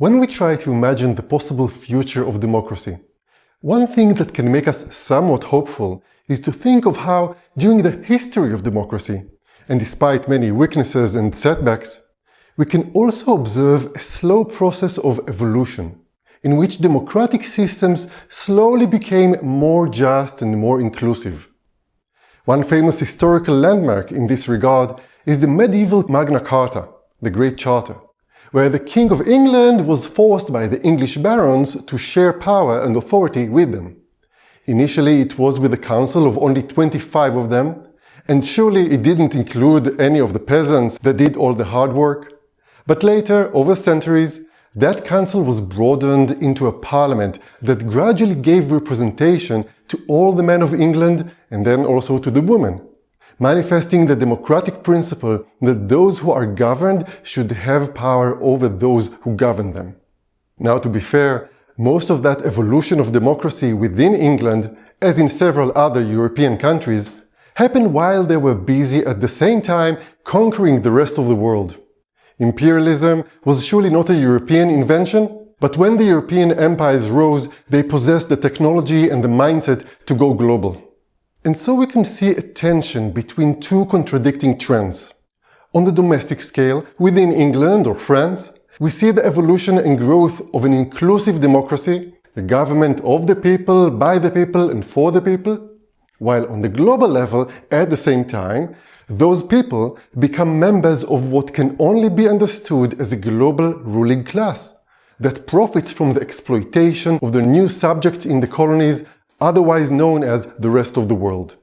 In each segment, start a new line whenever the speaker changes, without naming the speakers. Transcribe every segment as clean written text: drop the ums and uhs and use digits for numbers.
When we try to imagine the possible future of democracy, one thing that can make us somewhat hopeful is to think of how, during the history of democracy, and despite many weaknesses and setbacks, we can also observe a slow process of evolution, in which democratic systems slowly became more just and more inclusive. One famous historical landmark in this regard is the medieval Magna Carta, the Great Charter, where the King of England was forced by the English barons to share power and authority with them. Initially, it was with a council of only 25 of them, and surely it didn't include any of the peasants that did all the hard work. But later, over centuries, that council was broadened into a parliament that gradually gave representation to all the men of England and then also to the women, manifesting the democratic principle that those who are governed should have power over those who govern them. Now, to be fair, most of that evolution of democracy within England, as in several other European countries, happened while they were busy at the same time conquering the rest of the world. Imperialism was surely not a European invention, but when the European empires rose, they possessed the technology and the mindset to go global. And so we can see a tension between two contradicting trends. On the domestic scale, within England or France, we see the evolution and growth of an inclusive democracy, the government of the people, by the people and for the people, while on the global level, at the same time, those people become members of what can only be understood as a global ruling class that profits from the exploitation of the new subjects in the colonies, otherwise known as the rest of the world.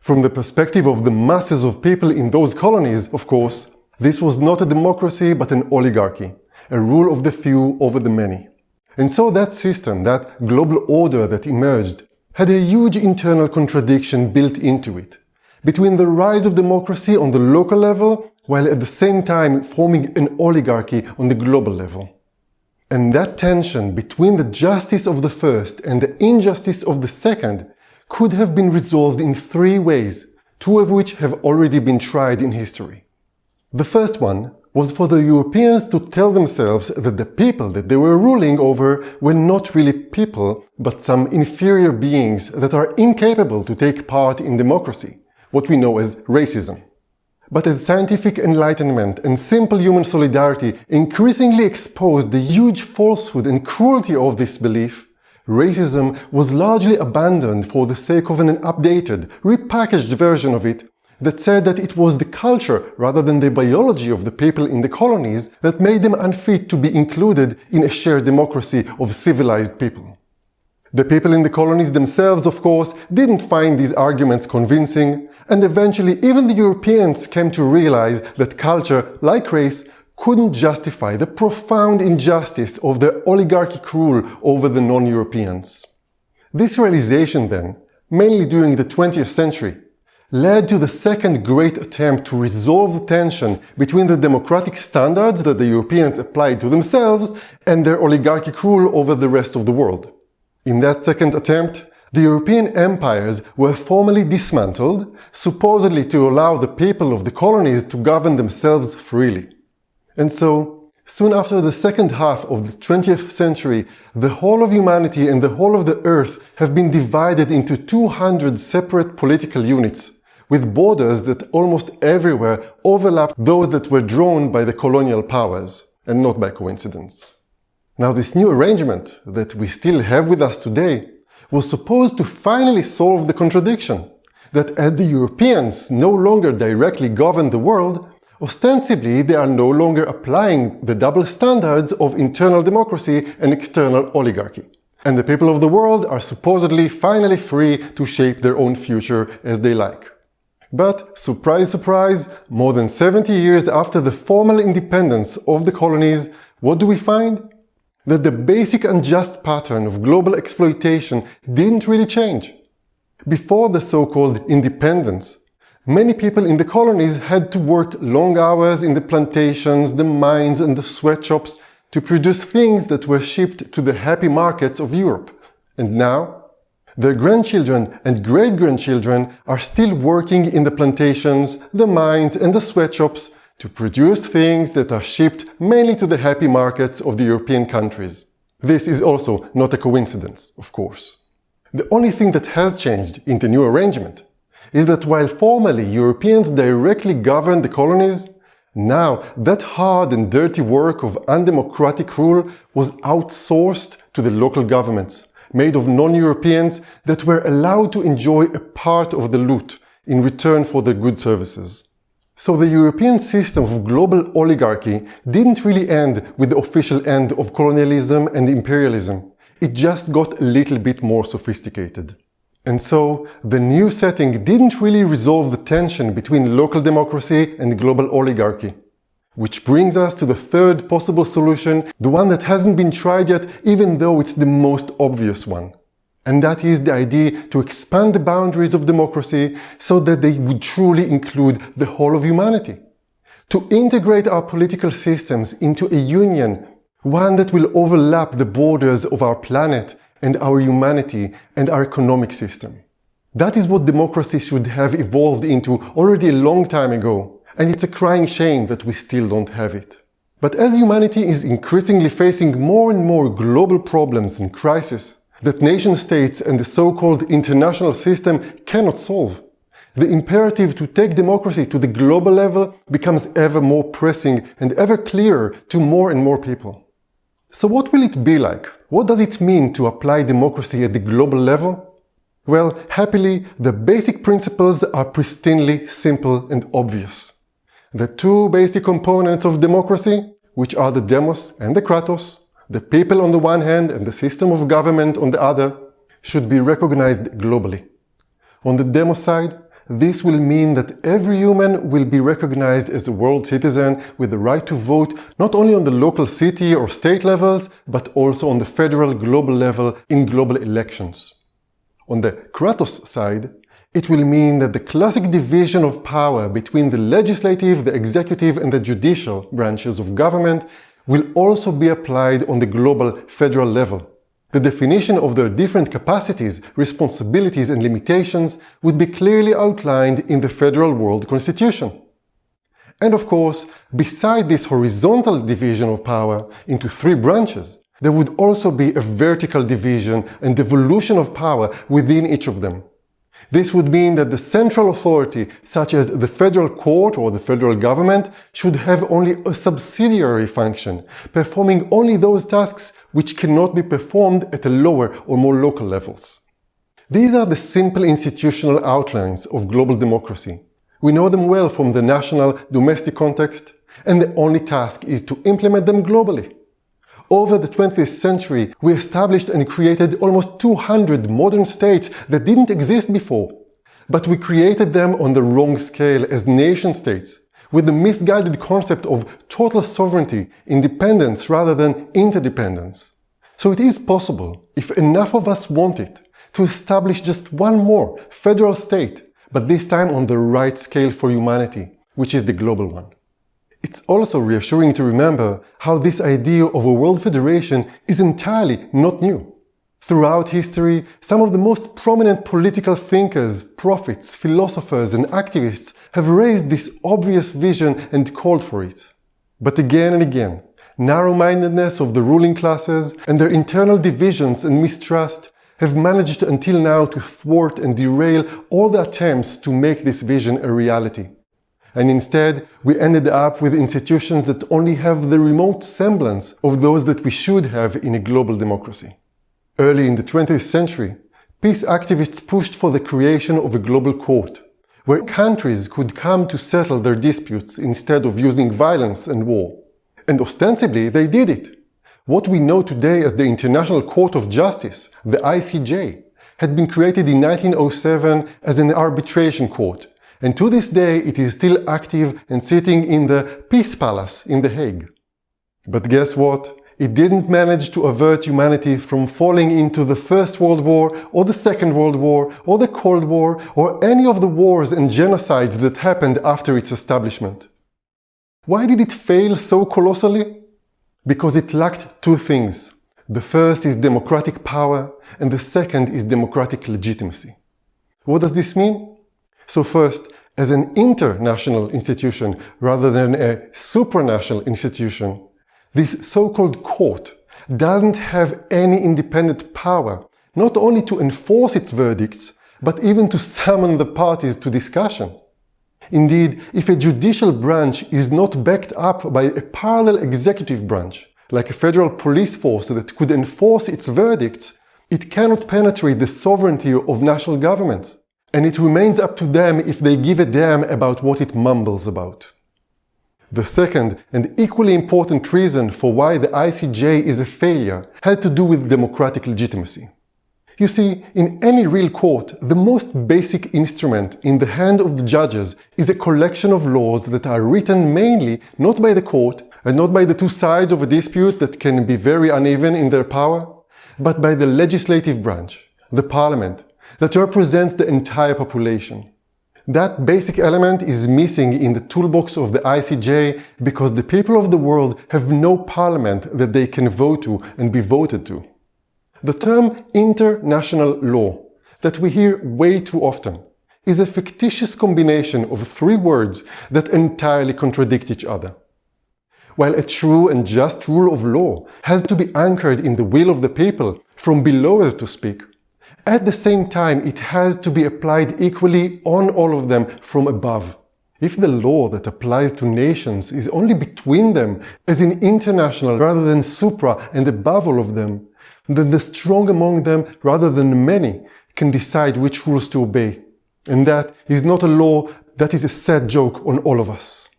From the perspective of the masses of people in those colonies, of course, this was not a democracy but an oligarchy, a rule of the few over the many. And so that system, that global order that emerged, had a huge internal contradiction built into it, between the rise of democracy on the local level, while at the same time forming an oligarchy on the global level. And that tension between the justice of the first and the injustice of the second could have been resolved in three ways, two of which have already been tried in history. The first one was for the Europeans to tell themselves that the people that they were ruling over were not really people, but some inferior beings that are incapable to take part in democracy, what we know as racism. But as scientific enlightenment and simple human solidarity increasingly exposed the huge falsehood and cruelty of this belief, racism was largely abandoned for the sake of an updated, repackaged version of it that said that it was the culture rather than the biology of the people in the colonies that made them unfit to be included in a shared democracy of civilized people. The people in the colonies themselves, of course, didn't find these arguments convincing, and eventually even the Europeans came to realize that culture, like race, couldn't justify the profound injustice of their oligarchic rule over the non-Europeans. This realization then, mainly during the 20th century, led to the second great attempt to resolve the tension between the democratic standards that the Europeans applied to themselves and their oligarchic rule over the rest of the world. In that second attempt, the European empires were formally dismantled, supposedly to allow the people of the colonies to govern themselves freely. And so, soon after the second half of the 20th century, the whole of humanity and the whole of the earth have been divided into 200 separate political units, with borders that almost everywhere overlapped those that were drawn by the colonial powers, and not by coincidence. Now, this new arrangement that we still have with us today was supposed to finally solve the contradiction that as the Europeans no longer directly govern the world, ostensibly they are no longer applying the double standards of internal democracy and external oligarchy. And the people of the world are supposedly finally free to shape their own future as they like. But, surprise, surprise, more than 70 years after the formal independence of the colonies, what do we find? That the basic unjust pattern of global exploitation didn't really change. Before the so-called independence, many people in the colonies had to work long hours in the plantations, the mines and the sweatshops to produce things that were shipped to the happy markets of Europe. And now, their grandchildren and great-grandchildren are still working in the plantations, the mines and the sweatshops to produce things that are shipped mainly to the happy markets of the European countries. This is also not a coincidence, of course. The only thing that has changed in the new arrangement is that while formerly Europeans directly governed the colonies, now that hard and dirty work of undemocratic rule was outsourced to the local governments, made of non-Europeans that were allowed to enjoy a part of the loot in return for their good services. So the European system of global oligarchy didn't really end with the official end of colonialism and imperialism. It just got a little bit more sophisticated. And so, the new setting didn't really resolve the tension between local democracy and global oligarchy. Which brings us to the third possible solution, the one that hasn't been tried yet, even though it's the most obvious one. And that is the idea to expand the boundaries of democracy so that they would truly include the whole of humanity. To integrate our political systems into a union, one that will overlap the borders of our planet and our humanity and our economic system. That is what democracy should have evolved into already a long time ago, and it's a crying shame that we still don't have it. But as humanity is increasingly facing more and more global problems and crises that nation-states and the so-called international system cannot solve, the imperative to take democracy to the global level becomes ever more pressing and ever clearer to more and more people. So what will it be like? What does it mean to apply democracy at the global level? Well, happily, the basic principles are pristinely simple and obvious. The two basic components of democracy, which are the demos and the kratos, the people on the one hand and the system of government on the other, should be recognized globally. On the demos side, this will mean that every human will be recognized as a world citizen with the right to vote not only on the local city or state levels, but also on the federal global level in global elections. On the kratos side, it will mean that the classic division of power between the legislative, the executive and the judicial branches of government will also be applied on the global federal level. The definition of their different capacities, responsibilities and limitations would be clearly outlined in the Federal World Constitution. And of course, beside this horizontal division of power into three branches, there would also be a vertical division and devolution of power within each of them. This would mean that the central authority, such as the federal court or the federal government, should have only a subsidiary function, performing only those tasks which cannot be performed at a lower or more local levels. These are the simple institutional outlines of global democracy. We know them well from the national, domestic context, and the only task is to implement them globally. Over the 20th century, we established and created almost 200 modern states that didn't exist before. But we created them on the wrong scale as nation-states, with the misguided concept of total sovereignty, independence rather than interdependence. So it is possible, if enough of us want it, to establish just one more federal state, but this time on the right scale for humanity, which is the global one. It's also reassuring to remember how this idea of a world federation is entirely not new. Throughout history, some of the most prominent political thinkers, prophets, philosophers and activists have raised this obvious vision and called for it. But again and again, narrow-mindedness of the ruling classes and their internal divisions and mistrust have managed until now to thwart and derail all the attempts to make this vision a reality. And instead, we ended up with institutions that only have the remote semblance of those that we should have in a global democracy. Early in the 20th century, peace activists pushed for the creation of a global court, where countries could come to settle their disputes instead of using violence and war. And ostensibly, they did it. What we know today as the International Court of Justice, the ICJ, had been created in 1907 as an arbitration court, and to this day it is still active and sitting in the Peace Palace in The Hague. But guess what? It didn't manage to avert humanity from falling into the First World War or the Second World War or the Cold War or any of the wars and genocides that happened after its establishment. Why did it fail so colossally? Because it lacked two things. The first is democratic power and the second is democratic legitimacy. What does this mean? So first, as an international institution rather than a supranational institution, this so-called court doesn't have any independent power, not only to enforce its verdicts, but even to summon the parties to discussion. Indeed, if a judicial branch is not backed up by a parallel executive branch, like a federal police force that could enforce its verdicts, it cannot penetrate the sovereignty of national governments, and it remains up to them if they give a damn about what it mumbles about. The second and equally important reason for why the ICJ is a failure has to do with democratic legitimacy. You see, in any real court, the most basic instrument in the hand of the judges is a collection of laws that are written mainly not by the court and not by the two sides of a dispute that can be very uneven in their power, but by the legislative branch, the parliament, that represents the entire population. That basic element is missing in the toolbox of the ICJ because the people of the world have no parliament that they can vote to and be voted to. The term international law, that we hear way too often, is a fictitious combination of three words that entirely contradict each other. While a true and just rule of law has to be anchored in the will of the people, from below as to speak, at the same time it has to be applied equally on all of them from above. If the law that applies to nations is only between them, as in international rather than supra and above all of them, then the strong among them rather than many can decide which rules to obey. And that is not a law, that is a sad joke on all of us.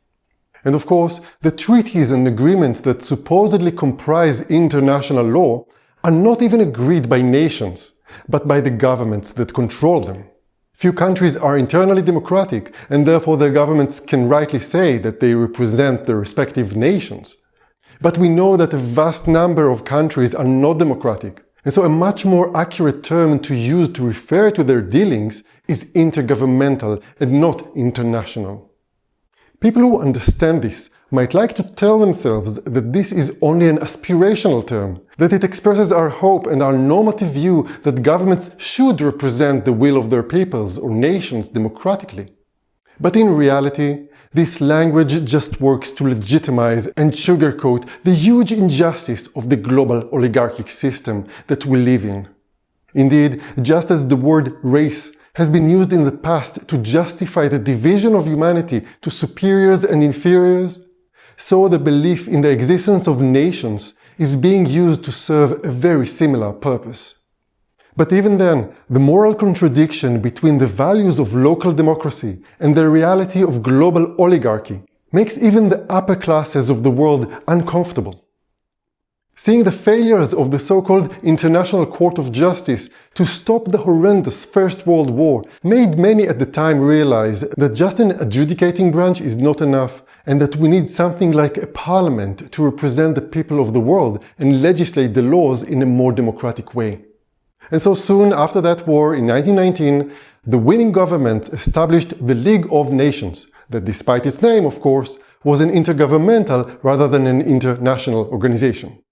And of course, the treaties and agreements that supposedly comprise international law are not even agreed by nations, but by the governments that control them. Few countries are internally democratic, and therefore their governments can rightly say that they represent their respective nations. But we know that a vast number of countries are not democratic, and so a much more accurate term to use to refer to their dealings is intergovernmental and not international. People who understand this might like to tell themselves that this is only an aspirational term, that it expresses our hope and our normative view that governments should represent the will of their peoples or nations democratically. But in reality, this language just works to legitimize and sugarcoat the huge injustice of the global oligarchic system that we live in. Indeed, just as the word race has been used in the past to justify the division of humanity to superiors and inferiors, so the belief in the existence of nations is being used to serve a very similar purpose. But even then, the moral contradiction between the values of local democracy and the reality of global oligarchy makes even the upper classes of the world uncomfortable. Seeing the failures of the so-called International Court of Justice to stop the horrendous First World War made many at the time realize that just an adjudicating branch is not enough, and that we need something like a parliament to represent the people of the world and legislate the laws in a more democratic way. And so soon after that war, in 1919, the winning government established the League of Nations, that despite its name, of course, was an intergovernmental rather than an international organization.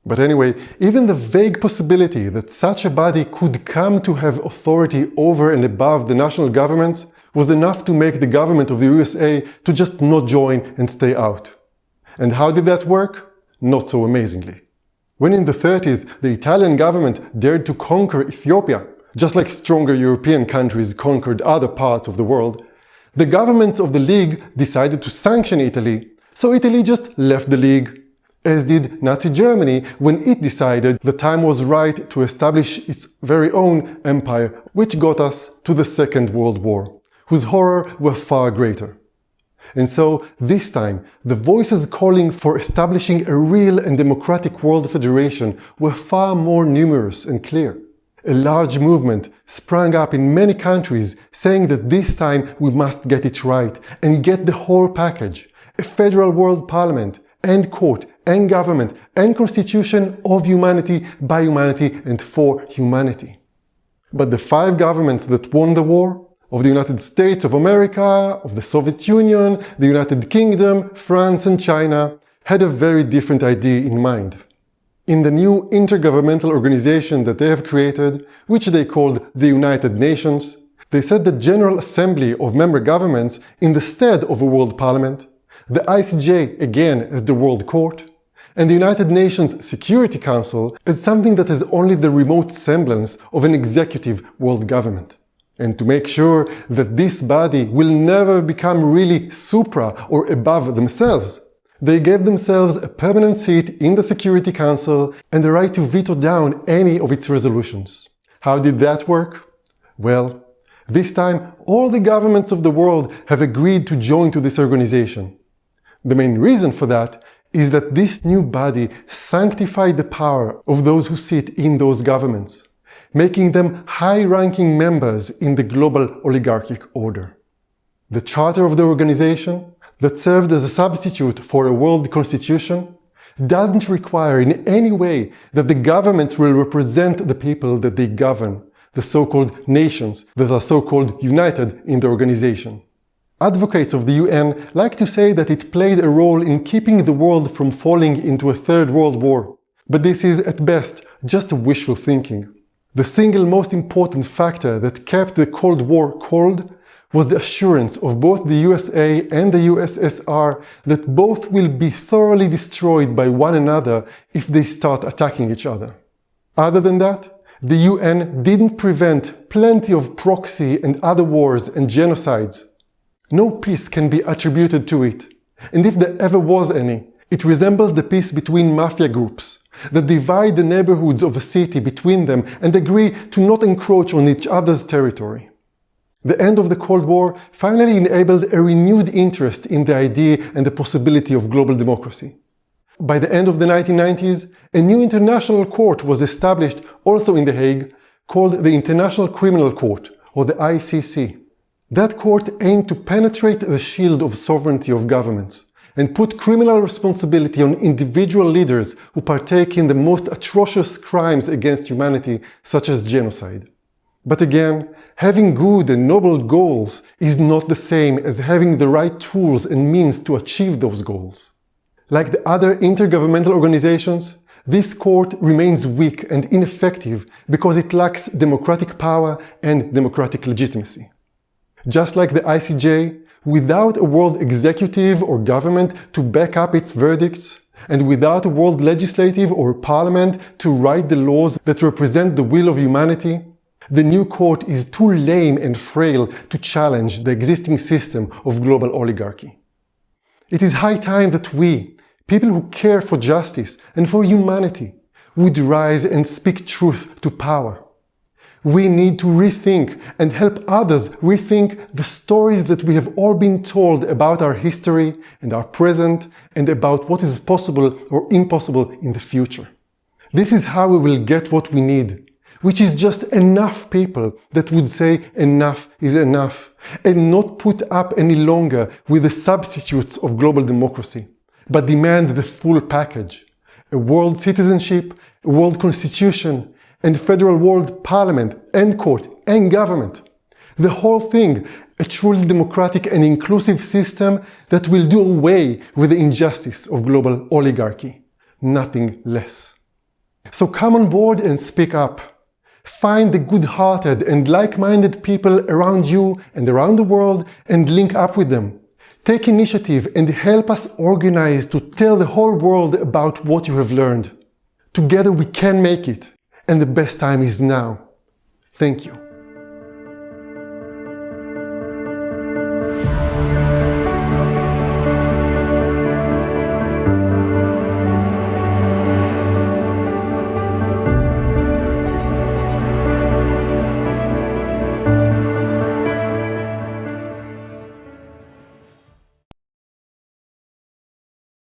But anyway, even the vague possibility that such a body could come to have authority over and above the national governments was enough to make the government of the USA to just not join and stay out. And how did that work? Not so amazingly. When in the 30s the Italian government dared to conquer Ethiopia, just like stronger European countries conquered other parts of the world, the governments of the League decided to sanction Italy, so Italy just left the League. As did Nazi Germany when it decided the time was right to establish its very own empire, which got us to the Second World War, whose horror were far greater. And so, this time, the voices calling for establishing a real and democratic world federation were far more numerous and clear. A large movement sprang up in many countries saying that this time we must get it right and get the whole package, a federal world parliament and court and government and constitution of humanity, by humanity and for humanity. But the 5 governments that won the war, of the United States of America, of the Soviet Union, the United Kingdom, France and China, had a very different idea in mind. In the new intergovernmental organization that they have created, which they called the United Nations, They set the General Assembly of member governments in the stead of a World Parliament, the ICJ again as the World Court, and the United Nations Security Council as something that has only the remote semblance of an executive world government. And to make sure that this body will never become really supra or above themselves, they gave themselves a permanent seat in the Security Council and the right to veto down any of its resolutions. How did that work? Well, this time all the governments of the world have agreed to join to this organization. The main reason for that is that this new body sanctified the power of those who sit in those governments, making them high-ranking members in the global oligarchic order. The charter of the organization, that served as a substitute for a world constitution, doesn't require in any way that the governments will represent the people that they govern, the so-called nations that are so-called united in the organization. Advocates of the UN like to say that it played a role in keeping the world from falling into a third world war, but this is at best just wishful thinking. The single most important factor that kept the Cold War cold was the assurance of both the USA and the USSR that both will be thoroughly destroyed by one another if they start attacking each other. Other than that, the UN didn't prevent plenty of proxy and other wars and genocides. No peace can be attributed to it, and if there ever was any, it resembles the peace between mafia groups that divide the neighborhoods of a city between them and agree to not encroach on each other's territory. The end of the Cold War finally enabled a renewed interest in the idea and the possibility of global democracy. By the end of the 1990s, a new international court was established also in The Hague, called the International Criminal Court, or the ICC. That court aimed to penetrate the shield of sovereignty of governments and put criminal responsibility on individual leaders who partake in the most atrocious crimes against humanity, such as genocide. But again, having good and noble goals is not the same as having the right tools and means to achieve those goals. Like the other intergovernmental organizations, this court remains weak and ineffective because it lacks democratic power and democratic legitimacy. Just like the ICJ, without a world executive or government to back up its verdicts, and without a world legislative or parliament to write the laws that represent the will of humanity, the new court is too lame and frail to challenge the existing system of global oligarchy. It is high time that we, people who care for justice and for humanity, would rise and speak truth to power. We need to rethink and help others rethink the stories that we have all been told about our history and our present and about what is possible or impossible in the future. This is how we will get what we need, which is just enough people that would say enough is enough and not put up any longer with the substitutes of global democracy, but demand the full package: a world citizenship, a world constitution, and federal world parliament and court and government. The whole thing, a truly democratic and inclusive system that will do away with the injustice of global oligarchy. Nothing less. So come on board and speak up. Find the good-hearted and like-minded people around you and around the world and link up with them. Take initiative and help us organize to tell the whole world about what you have learned. Together we can make it. And the best time is now. Thank you.